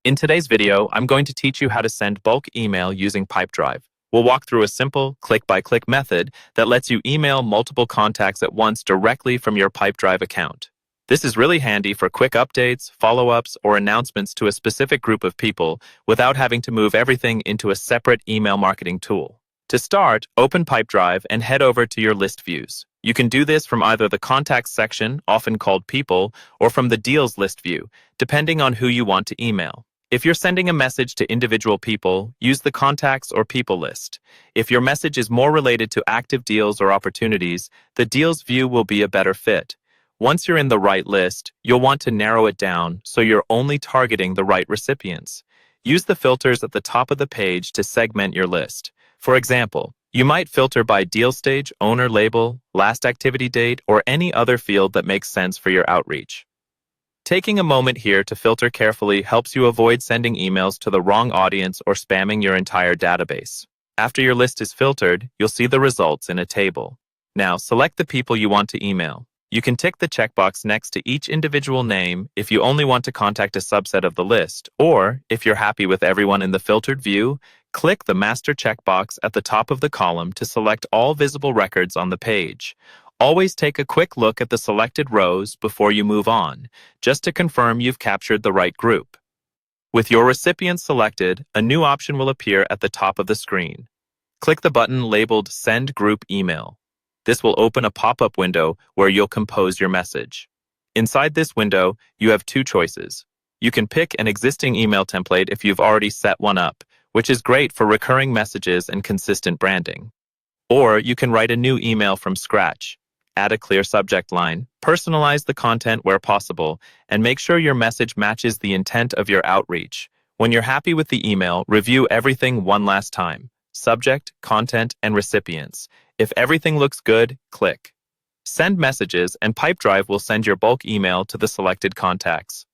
In today's video, I'm going to teach you how to send bulk email using Pipedrive. We'll walk through a simple click-by-click method that lets you email multiple contacts at once directly from your Pipedrive account. This is really handy for quick updates, follow-ups, or announcements to a specific group of people without having to move everything into a separate email marketing tool. To start, open Pipedrive and head over to your list views. You can do this from either the Contacts section, often called People, or from the Deals list view, depending on who you want to email. If you're sending a message to individual people, use the Contacts or People list. If your message is more related to active deals or opportunities, the Deals view will be a better fit. Once you're in the right list, you'll want to narrow it down so you're only targeting the right recipients. Use the filters at the top of the page to segment your list. For example, you might filter by deal stage, owner label, last activity date, or any other field that makes sense for your outreach. Taking a moment here to filter carefully helps you avoid sending emails to the wrong audience or spamming your entire database. After your list is filtered, you'll see the results in a table. Now, select the people you want to email. You can tick the checkbox next to each individual name if you only want to contact a subset of the list, or if you're happy with everyone in the filtered view, click the master checkbox at the top of the column to select all visible records on the page. Always take a quick look at the selected rows before you move on, just to confirm you've captured the right group. With your recipients selected, a new option will appear at the top of the screen. Click the button labeled Send Group Email. This will open a pop-up window where you'll compose your message. Inside this window, you have two choices. You can pick an existing email template if you've already set one up, which is great for recurring messages and consistent branding. Or you can write a new email from scratch. Add a clear subject line, personalize the content where possible, and make sure your message matches the intent of your outreach. When you're happy with the email, review everything one last time: subject, content, and recipients. If everything looks good, click Send Messages, and Pipedrive will send your bulk email to the selected contacts.